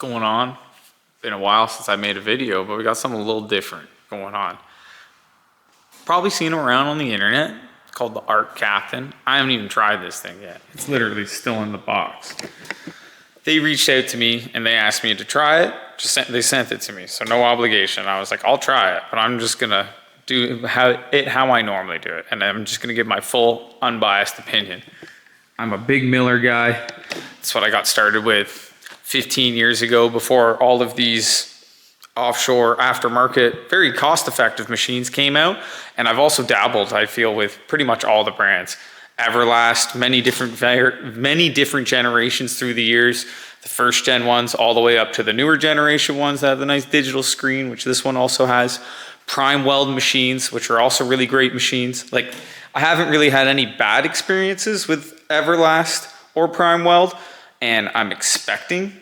going on? Been a while since I made a video, but we got something a little different going on. Probably seen them around on the internet. It's called the ARCCAPTAIN. I haven't even tried this thing yet. It's literally still in the box. They reached out to me and they asked me to try it. They sent it to me, so no obligation. I was like, I'll try it, but I'm just gonna do how I normally do it, and I'm just gonna give my full unbiased opinion. I'm a big Miller guy. That's what I got started with 15 years ago, before all of these offshore aftermarket, very cost-effective machines came out. And I've also dabbled, I feel, with pretty much all the brands. Everlast, many different generations through the years. The first gen ones all the way up to the newer generation ones that have the nice digital screen, which this one also has. Prime weld machines, which are also really great machines. Like, I haven't really had any bad experiences with Everlast or Prime Weld, and I'm expecting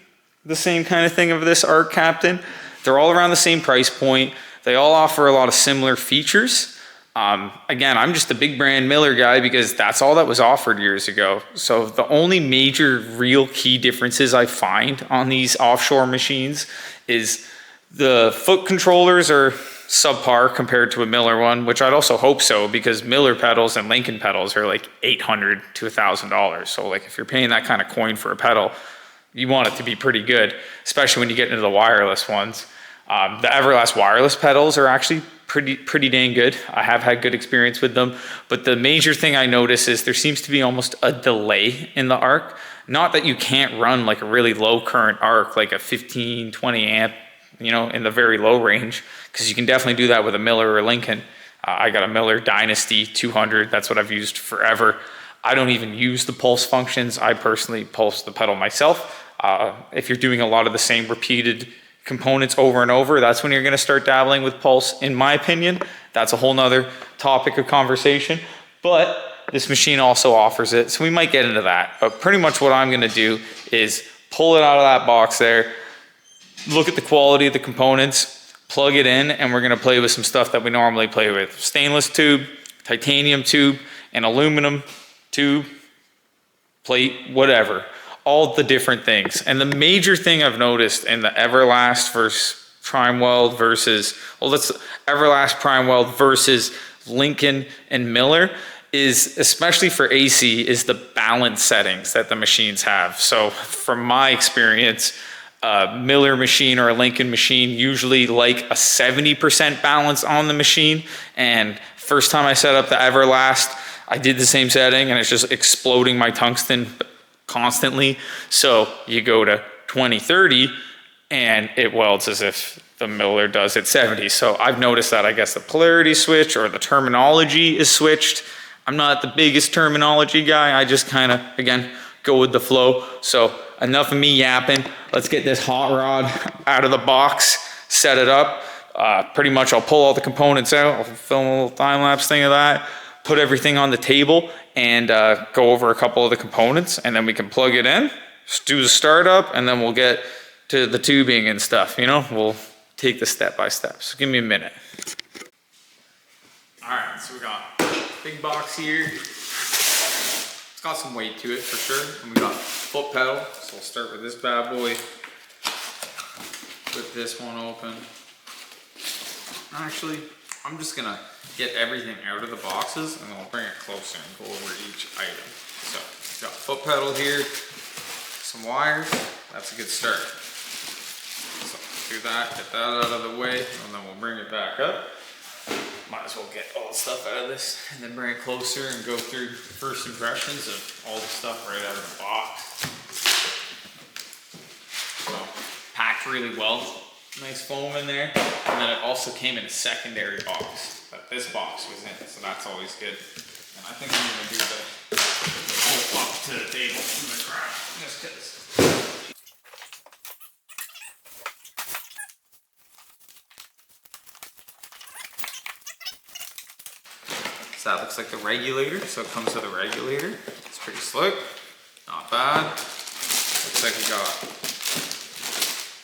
the same kind of thing of this ARCCAPTAIN. They're all around the same price point. They all offer a lot of similar features. Again, I'm just a big brand Miller guy because that's all that was offered years ago. So the only major real key differences I find on these offshore machines is the foot controllers are subpar compared to a Miller one, which I'd also hope so, because Miller pedals and Lincoln pedals are like $800 to $1,000. So like, if you're paying that kind of coin for a pedal, you want it to be pretty good, especially when you get into the wireless ones. The Everlast wireless pedals are actually pretty dang good. I have had good experience with them, but the major thing I notice is there seems to be almost a delay in the arc. Not that you can't run like a really low current arc, like a 15, 20 amp, you know, in the very low range, because you can definitely do that with a Miller or Lincoln. I got a Miller Dynasty 200. That's what I've used forever. I don't even use the pulse functions. I personally pulse the pedal myself. If you're doing a lot of the same repeated components over and over, that's when you're going to start dabbling with pulse, in my opinion. That's a whole nother topic of conversation, but this machine also offers it, so we might get into that. But pretty much what I'm going to do is pull it out of that box there, look at the quality of the components, plug it in, and we're going to play with some stuff that we normally play with. Stainless tube, titanium tube, an aluminum tube, plate, whatever. All the different things. And the major thing I've noticed in the Everlast versus Prime Weld versus, Everlast Prime Weld versus Lincoln and Miller is, especially for AC, is the balance settings that the machines have. So from my experience, a Miller machine or a Lincoln machine usually like a 70% balance on the machine. And first time I set up the Everlast, I did the same setting and it's just exploding my tungsten constantly. So you go to 20, 30 and it welds as if the Miller does at 70. So I've noticed that, I guess, the polarity switch or the terminology is switched. I'm not the biggest terminology guy. I just kind of, again, go with the flow. So enough of me yapping. Let's get this hot rod out of the box, set it up. Pretty much I'll pull all the components out. I'll film a little time-lapse thing of that, put everything on the table, and go over a couple of the components, and then we can plug it in, just do the startup, and then we'll get to the tubing and stuff, you know? We'll take this step by step. So give me a minute. All right, so we got a big box here. It's got some weight to it for sure. And we got foot pedal, so we'll start with this bad boy. Put this one open. Actually, I'm just gonna get everything out of the boxes and then we'll bring it closer and go over each item. So we've got foot pedal here, some wires, that's a good start. So do that, get that out of the way, and then we'll bring it back up. Might as well get all the stuff out of this and then bring it closer and go through first impressions of all the stuff right out of the box. So packed really well, nice foam in there, and then it also came in a secondary box that this box was in, so that's always good. And I think I'm gonna do the whole up to the table from the ground, just because. So that looks like the regulator, so it comes with a regulator. It's pretty slick, not bad. Looks like we got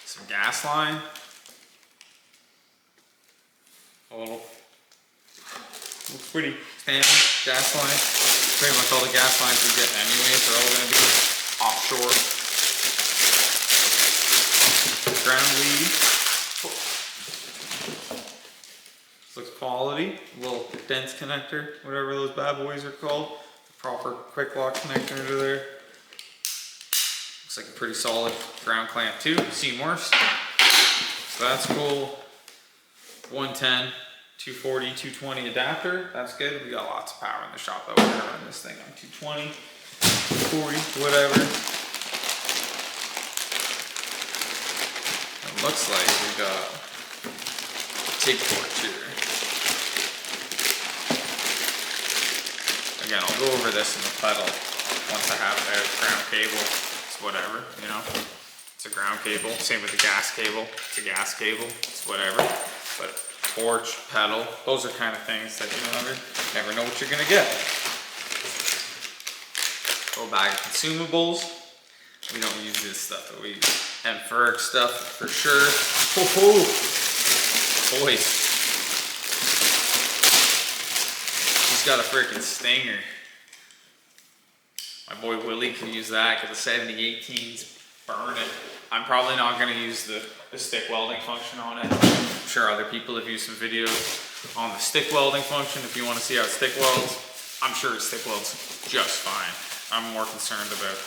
some gas line. A little, looks pretty standard gas line. Pretty much all the gas lines we get anyways are all going to be offshore. ground lead. This looks quality. Little dense connector, whatever those bad boys are called. Proper quick lock connector under there. Looks like a pretty solid ground clamp too. Seen worse. So that's cool. 110, 240, 220 adapter. That's good. We got lots of power in the shop though. We're gonna run this thing on 220, 240, whatever. It looks like we got TIG torch here. Again, I'll go over this in the pedal once I have it out. Ground cable, it's whatever, you know. It's a ground cable. Same with the gas cable. It's a gas cable. It's whatever. But torch, pedal, those are kind of things that you never know what you're gonna get. Little bag of consumables. We don't use this stuff, but we use Ferric stuff for sure. Oh, boys. He's got a freaking stinger. My boy Willie can use that because the 7018's burning. I'm probably not going to use the stick welding function on it. I'm sure other people have used some videos on the stick welding function. If you want to see how it stick welds, I'm sure it stick welds just fine. I'm more concerned about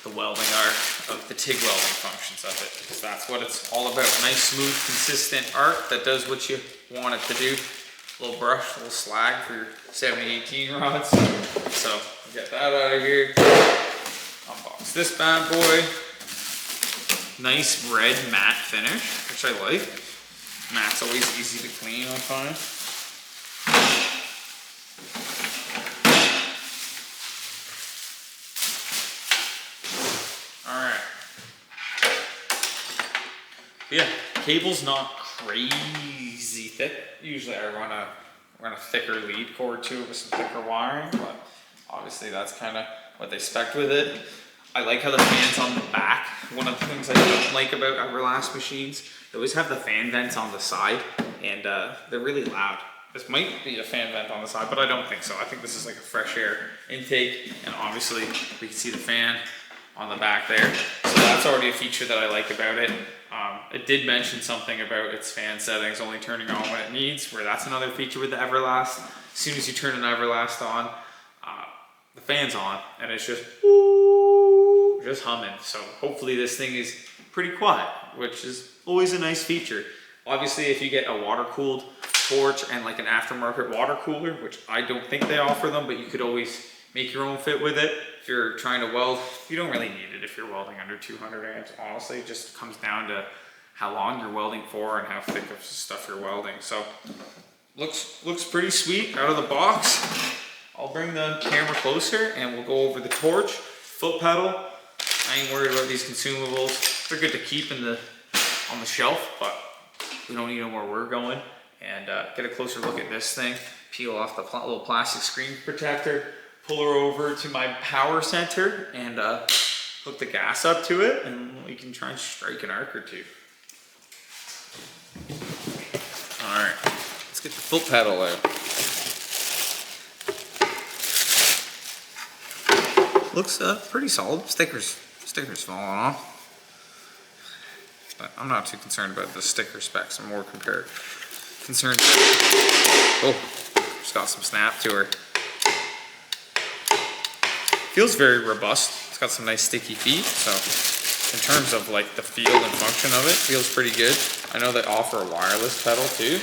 the welding art of the TIG welding functions of it, because that's what it's all about. Nice, smooth, consistent art that does what you want it to do. A little brush, a little slag for your 7018 rods. So get that out of here. Unbox this bad boy. Nice red matte finish, which I like. Matte's always easy to clean, I find. Yeah, cable's not crazy thick. Usually I run a thicker lead cord to it with some thicker wiring, but obviously that's kind of what they spec'd with it. I like how the fan's on the back. One of the things I don't like about Everlast machines, they always have the fan vents on the side, and they're really loud. This might be a fan vent on the side, but I don't think so. I think this is like a fresh air intake, and obviously we can see the fan on the back there. So that's already a feature that I like about it. It did mention something about its fan settings only turning on when it needs, where that's another feature with the Everlast. As soon as you turn an Everlast on, the fan's on, and it's just humming. So hopefully this thing is pretty quiet, which is always a nice feature. Obviously, if you get a water-cooled torch and like an aftermarket water cooler, which I don't think they offer them, but you could always make your own fit with it. If you're trying to weld, you don't really need it if you're welding under 200 amps. Honestly, it just comes down to how long you're welding for and how thick of stuff you're welding. So looks pretty sweet out of the box. I'll bring the camera closer and we'll go over the torch, foot pedal. I ain't worried about these consumables. They're good to keep on the shelf, but we don't need them where we're going. And get a closer look at this thing. Peel off the little plastic screen protector. Pull her over to my power center and hook the gas up to it, and we can try and strike an arc or two. All right, let's get the foot pedal out. Looks pretty solid. Stickers falling off, but I'm not too concerned about the sticker specs. I'm more concerned. Oh, just got some snap to her. Feels very robust. It's got some nice sticky feet, so in terms of like the feel and function of it, feels pretty good. I know they offer a wireless pedal too.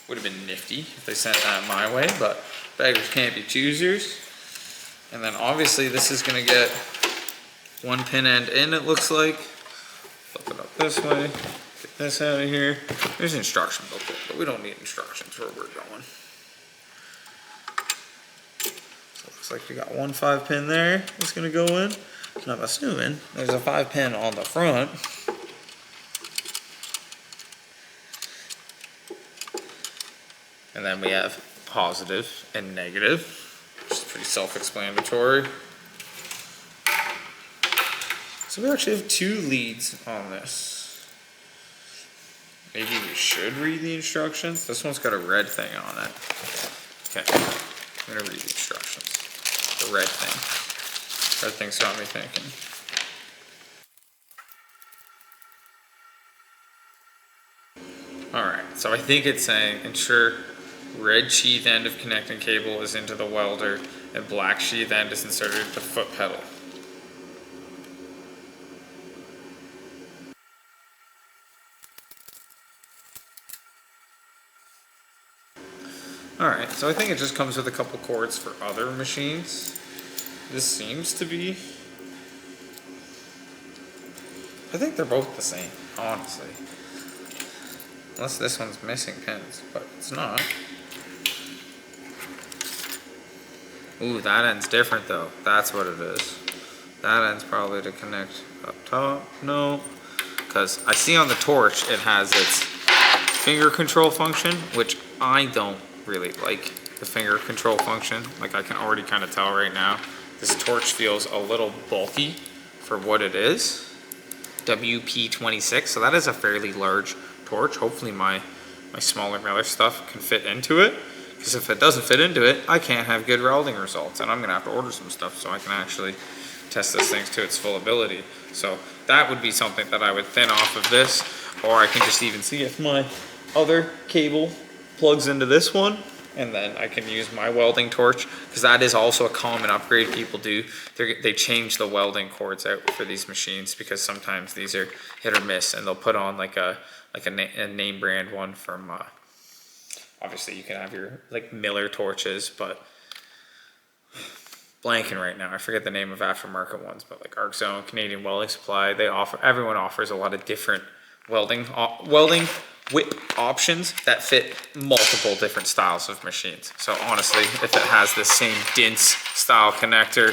Would have been nifty if they sent that my way, but beggars can't be choosers. And then obviously this is gonna get one pin end in, it looks like. Flip it up this way, get this out of here. There's instruction booklet, but we don't need instructions where we're going. Looks like we got one 5-pin there that's gonna go in. And I'm assuming there's a 5-pin on the front. And then we have positive and negative, which is pretty self-explanatory. So we actually have 2 leads on this. Maybe we should read the instructions. This one's got a red thing on it. Okay, I'm gonna read the instructions. The red thing. Red thing's got me thinking. so I think it's saying ensure red sheath end of connecting cable is into the welder and black sheath end is inserted into the foot pedal. Alright, so I think it just comes with a couple cords for other machines. This seems to be... I think they're both the same, honestly. Unless this one's missing pins, but it's not. Ooh, that end's different though. That's what it is. That end's probably to connect up top. No. Because I see on the torch it has its finger control function, which I don't really like the finger control function. Like I can already kind of tell right now. This torch feels a little bulky for what it is. WP26, so that is a fairly large torch. Hopefully my smaller Miller stuff can fit into it, because if it doesn't fit into it, I can't have good welding results, and I'm gonna have to order some stuff so I can actually test this thing to its full ability. So that would be something that I would thin off of this, or I can just even see if my other cable plugs into this one, and then I can use my welding torch, because that is also a common upgrade people do. They change the welding cords out for these machines, because sometimes these are hit or miss, and they'll put on like a name brand one from, obviously you can have your like Miller torches, but blanking right now, I forget the name of aftermarket ones, but like ARCCAPTAIN, Canadian Welding Supply, everyone offers a lot of different welding width options that fit multiple different styles of machines. So honestly, if it has the same DINS style connector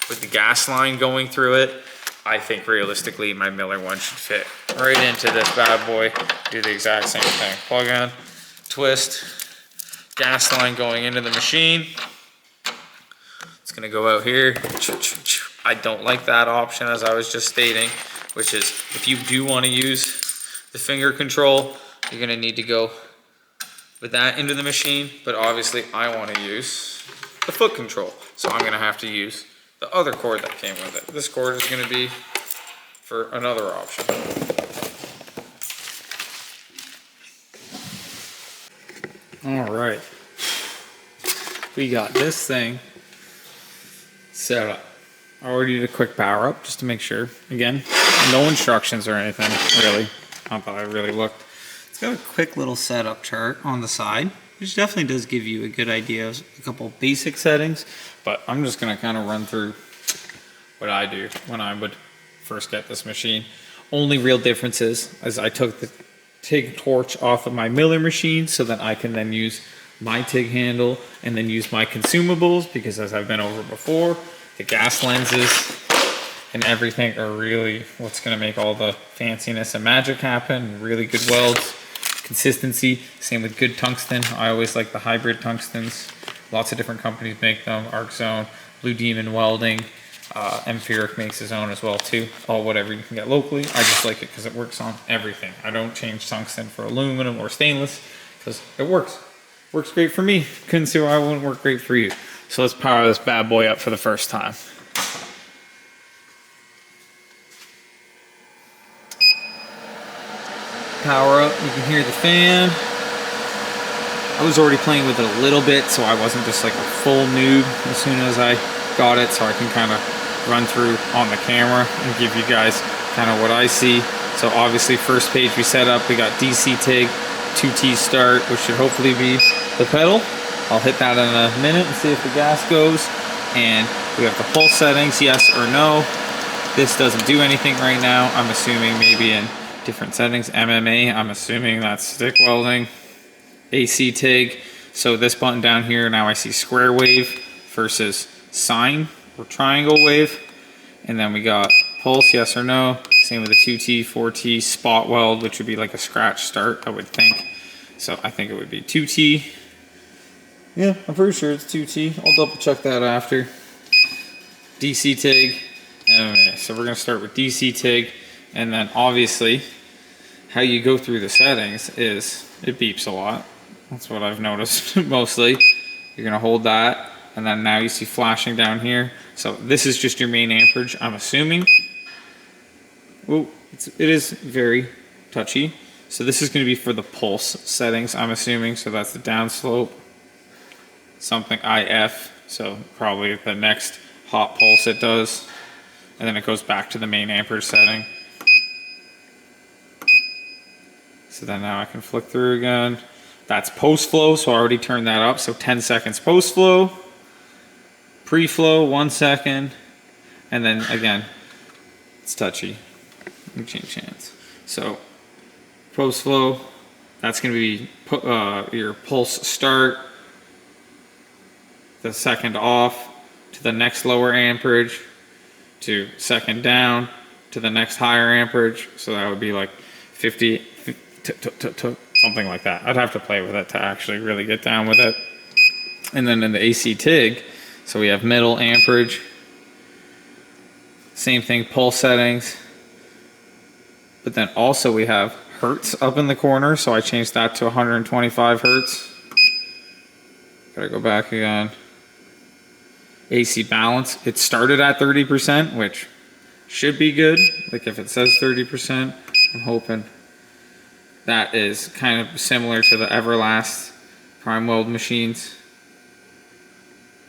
with the gas line going through it, I think realistically my Miller one should fit right into this bad boy. Do the exact same thing. Plug in, twist, gas line going into the machine. It's gonna go out here. I don't like that option, as I was just stating, which is if you do want to use the finger control, you're gonna need to go with that into the machine, but obviously I want to use the foot control. So I'm gonna have to use the other cord that came with it. This cord is gonna be for another option. All right, we got this thing set up. I already did a quick power up just to make sure. Again, no instructions or anything, really. Not that I really looked. It's got a quick little setup chart on the side, which definitely does give you a good idea of a couple basic settings, but I'm just gonna kind of run through what I do when I would first get this machine. Only real differences is I took the TIG torch off of my Miller machine so that I can then use my TIG handle and then use my consumables, because as I've been over before, the gas lenses and everything are really what's gonna make all the fanciness and magic happen. Really good welds. Consistency, same with good tungsten. I always like the hybrid tungstens. Lots of different companies make them. ARCCAPTAIN, Blue Demon Welding, Empiric makes his own as well too. All whatever you can get locally. I just like it because it works on everything. I don't change tungsten for aluminum or stainless because it works. Works great for me. Couldn't see why it wouldn't work great for you. So let's power this bad boy up for the first time. Power up, you can hear the fan. I was already playing with it a little bit, so I wasn't just like a full noob as soon as I got it, so I can kind of run through on the camera and give you guys kind of what I see. So obviously first page we set up, we got DC TIG, 2T start, which should hopefully be the pedal. I'll hit that in a minute and see if the gas goes. And we have the pulse settings, yes or no. This doesn't do anything right now. I'm assuming maybe in different settings. MMA, I'm assuming that's stick welding. AC TIG. So this button down here, now I see square wave versus sine or triangle wave. And then we got pulse, yes or no. Same with the 2T, 4T, spot weld, which would be like a scratch start, I would think. So I think it would be 2T. Yeah, I'm pretty sure it's 2T. I'll double check that after. DC TIG. MMA. So we're gonna start with DC TIG, and then obviously how you go through the settings is it beeps a lot. That's what I've noticed mostly. You're gonna hold that, and then now you see flashing down here. So this is just your main amperage, I'm assuming. Oh, it is very touchy. So this is going to be for the pulse settings, I'm assuming. So that's the downslope, something IF. So probably the next hot pulse it does. And then it goes back to the main amperage setting. So then now I can flick through again. That's post flow, so I already turned that up. So 10 seconds post flow, pre-flow 1 second, and then again, it's touchy. Let me change hands. So post flow, that's going to be your pulse start, the second off to the next lower amperage, to second down to the next higher amperage. So that would be like 50, something like that. I'd have to play with it to actually really get down with it. And then in the AC TIG, so we have middle amperage, same thing, pulse settings, but then also we have hertz up in the corner, so I changed that to 125 hertz. Gotta go back again. AC balance, it started at 30%, which should be good. Like if it says 30%, I'm hoping that is kind of similar to the Everlast prime weld machines.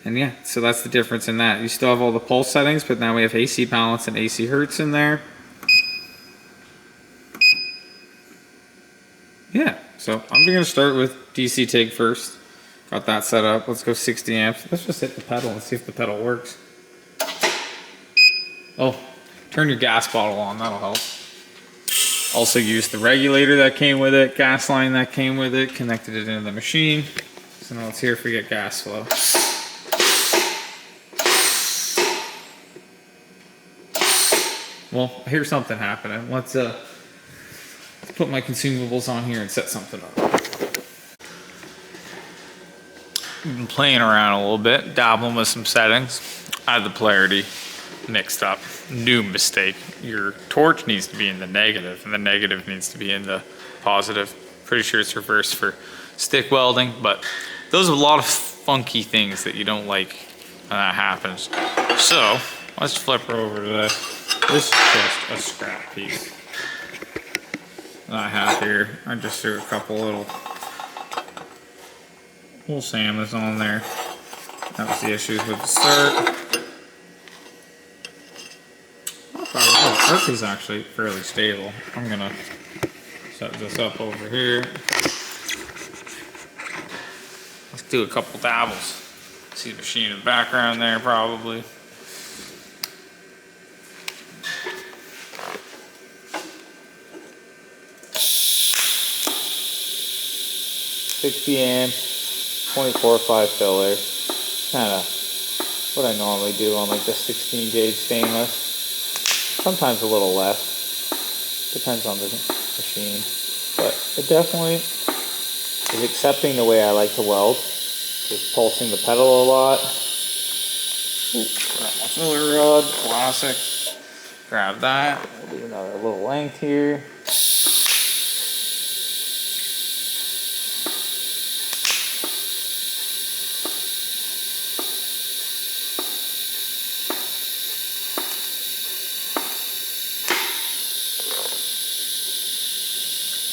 And yeah, so that's the difference in that. You still have all the pulse settings, but now we have AC balance and AC hertz in there. Yeah, so I'm gonna start with DC TIG first. Got that set up. Let's go 60 amps. Let's just hit the pedal and see if the pedal works. Oh, turn your gas bottle on, that'll help. Also used the regulator that came with it, gas line that came with it, connected it into the machine. So now let's hear if we get gas flow. Well, I hear something happening. Let's put my consumables on here and set something up. I've been playing around a little bit, dabbling with some settings. I had the polarity mixed up. New mistake. Your torch needs to be in the negative, and the negative needs to be in the positive. Pretty sure it's reversed for stick welding, but those are a lot of funky things that you don't like when that happens. So let's flip her over to this. This is just a scrap piece that I have here. I just threw a couple little salmons on there. That was the issues with the start. Oh, Arc is actually fairly stable. I'm gonna set this up over here. Let's do a couple dabbles. See the machine in the background there probably. $60 amp, 24.5 filler. Kind of what I normally do on like the 16 gauge stainless. Sometimes a little less. Depends on the machine. But it definitely is accepting the way I like to weld. Just pulsing the pedal a lot. Ooh, grab my filler rod, classic. Grab that. We'll do another little length here.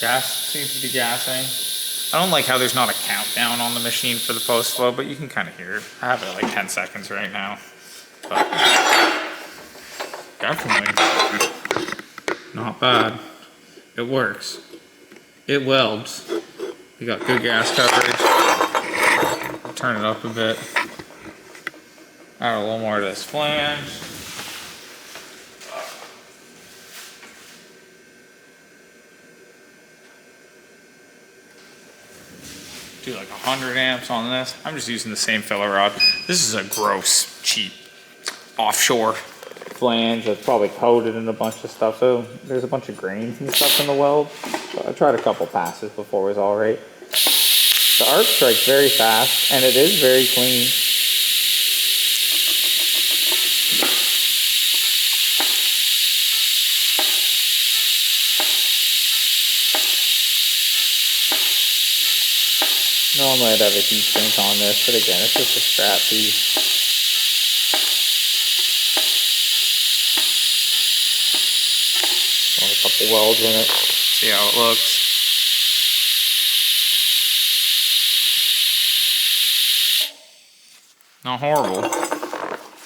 Gas seems to be gassing. I don't like how there's not a countdown on the machine for the post flow, but you can kind of hear it. I have it at like 10 seconds right now. But definitely not bad. It works. It welds. We got good gas coverage. I'll turn it up a bit. Add a little more to this flange. Do like 100 amps on this. I'm just using the same filler rod. This is a gross, cheap, offshore flange that's probably coated in a bunch of stuff. So there's a bunch of grains and stuff in the weld. So I tried a couple passes before it was all right. The arc strikes very fast and it is very clean. Normally I'd have a heat sink on this, but again, it's just a scrap piece. Got a couple welds in it, see how it looks. Not horrible.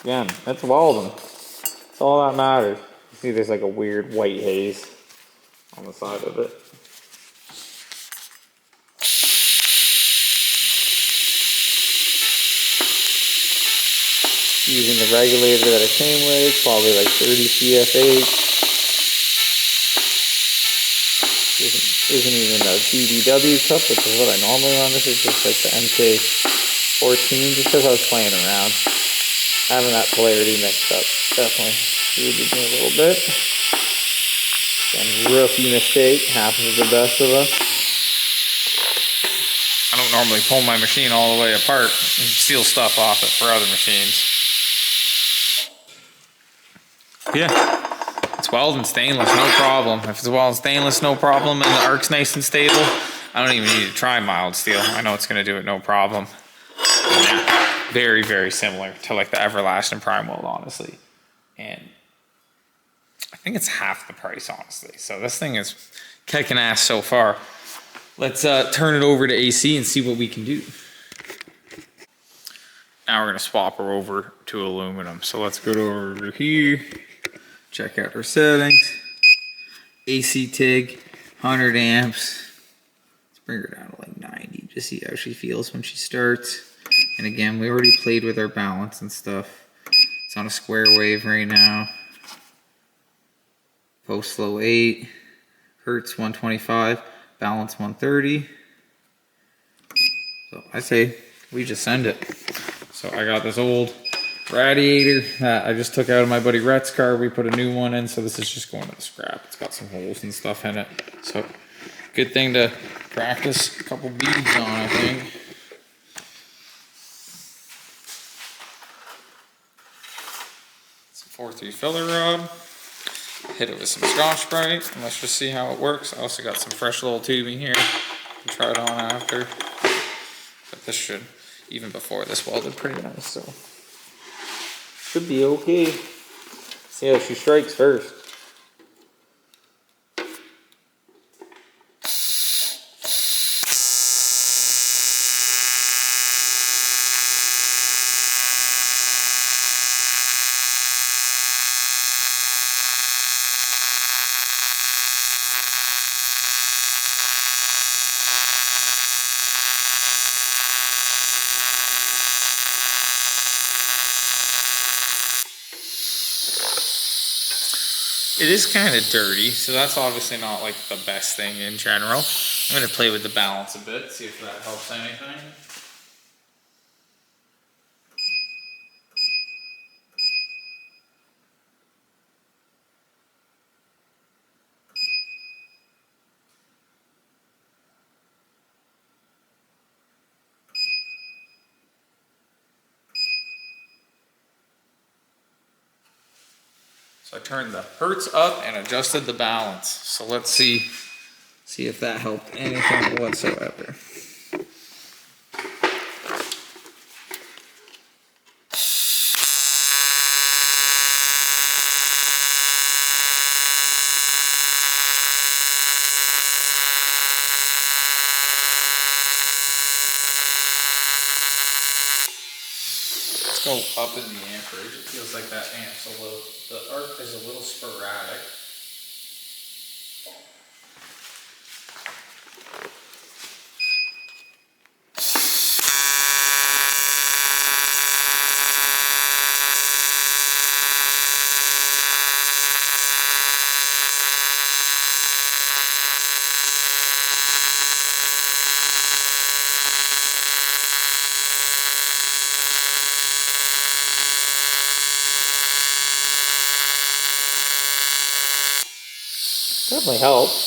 Again, that's welding. That's all that matters. You see there's like a weird white haze on the side of it. Using the regulator that it came with, probably like 30 CFH. Isn't even a BBW cup, which is what I normally run. This is just like the MK14, just because I was playing around. Having that polarity mixed up definitely rooted me a little bit. Again, rookie mistake, happens to the best of us. I don't normally pull my machine all the way apart and steal stuff off it for other machines. Yeah, it's welding stainless, no problem. If it's welding stainless, no problem, and the arc's nice and stable, I don't even need to try mild steel. I know it's gonna do it no problem. Yeah, very, very similar to like the Everlast and Prime Weld, honestly. And I think it's half the price, honestly. So this thing is kicking ass so far. Let's turn it over to AC and see what we can do. Now we're gonna swap her over to aluminum. So let's go over here. Check out her settings. AC TIG, 100 amps. Let's bring her down to like 90, just see how she feels when she starts. And again, we already played with our balance and stuff. It's on a square wave right now. Post slow 8, hertz 125, balance 130. So I say we just send it. So I got this old radiator that I just took out of my buddy Rhett's car. We put a new one in, so this is just going to the scrap. It's got some holes and stuff in it. So good thing to practice a couple beads on, I think. Some 4-3 filler rod. Hit it with some Scotch-Brite, and let's just see how it works. I also got some fresh little tubing here. We'll try it on after. But this should, even before this, welded pretty nice, so should be okay. See how she strikes first. It is kind of dirty, so that's obviously not like the best thing in general. I'm going to play with the balance a bit, see if that helps anything. So I turned the hertz up and adjusted the balance. So let's see if that helped anything whatsoever. Let's go up in the amperage. It feels like that amp's a little, the arc is a little sporadic. Definitely helps.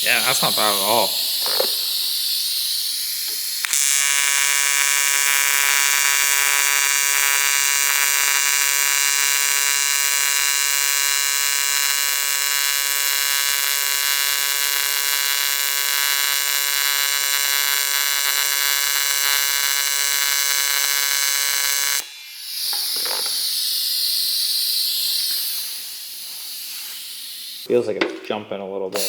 Yeah, that's not bad at all. Feels like it's jumping a little bit.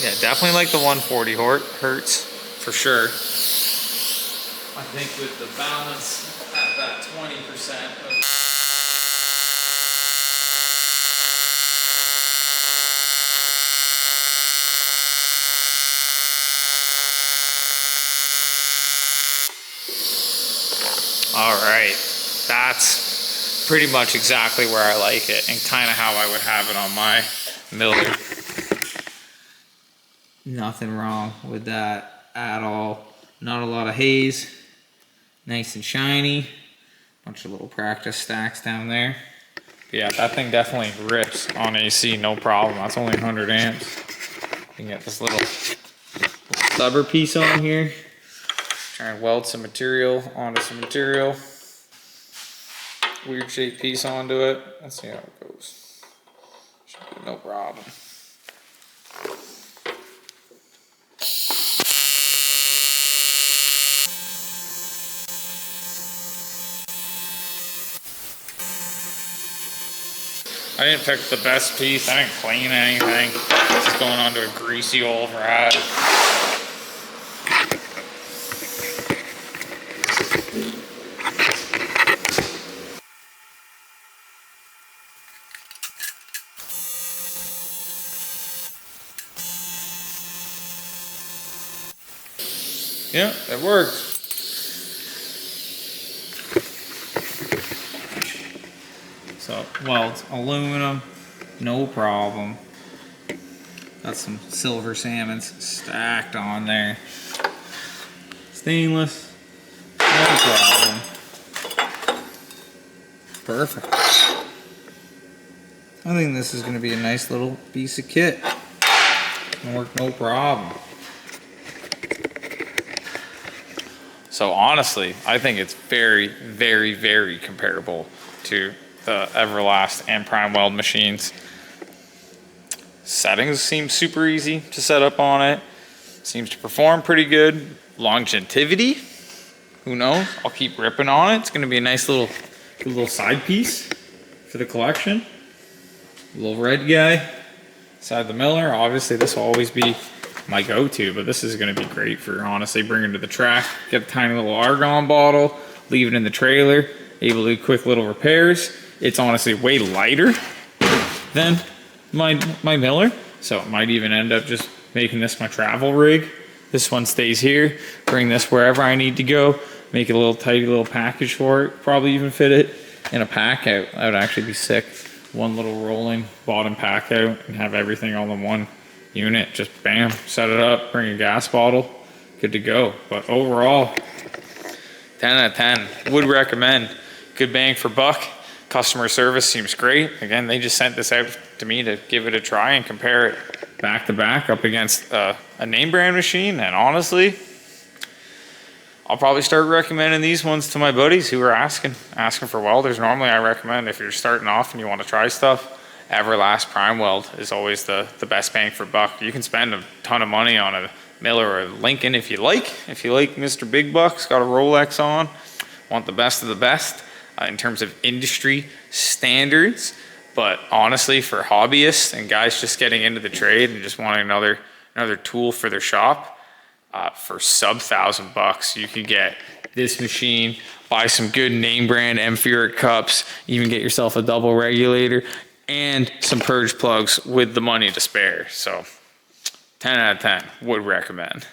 Yeah, definitely like the 140 hertz for sure. I think with the balance at that 20%. All right, that's pretty much exactly where I like it and kind of how I would have it on my miller. Nothing wrong with that at all. Not a lot of haze. Nice and shiny. Bunch of little practice stacks down there. But yeah, that thing definitely rips on AC, no problem. That's only 100 amps. You can get this little stubber piece on here. Try and weld some material onto some material. Weird shaped piece onto it. Let's see how it goes. Should be no problem. I didn't pick the best piece. I didn't clean anything. Just going onto a greasy old rad. Yeah, it works. So, welds, aluminum, no problem. Got some silver salmons stacked on there. Stainless, no problem. Perfect. I think this is going to be a nice little piece of kit. Gonna work no problem. So honestly, I think it's very, very, very comparable to the Everlast and Prime Weld machines. Settings seem super easy to set up on it. Seems to perform pretty good. Longevity, who knows? I'll keep ripping on it. It's gonna be a nice little side piece for the collection. Little red guy inside the miller. Obviously this will always be my go-to, but this is gonna be great for honestly bringing to the track. Get a tiny little argon bottle, leave it in the trailer, able to do quick little repairs. It's honestly way lighter than my miller, so it might even end up just making this my travel rig. This one stays here, bring this wherever I need to go, make it a little tidy little package for it, probably even fit it in a pack out. That would actually be sick. One little rolling bottom pack out and have everything all in one unit. Just bam, set it up, bring a gas bottle, good to go. But overall, 10 out of 10, would recommend. Good bang for buck. Customer service seems great. Again, they just sent this out to me to give it a try and compare it back to back up against a name brand machine. And honestly, I'll probably start recommending these ones to my buddies who are asking for welders. Normally I recommend, if you're starting off and you want to try stuff, Everlast Prime Weld is always the best bang for buck. You can spend a ton of money on a Miller or a Lincoln if you like. If you like Mr. Big Bucks, got a Rolex on, want the best of the best in terms of industry standards. But honestly, for hobbyists and guys just getting into the trade and just wanting another tool for their shop, for sub $1,000, you could get this machine, buy some good name brand ampheric cups, even get yourself a double regulator and some purge plugs with the money to spare. So 10 out of 10, would recommend.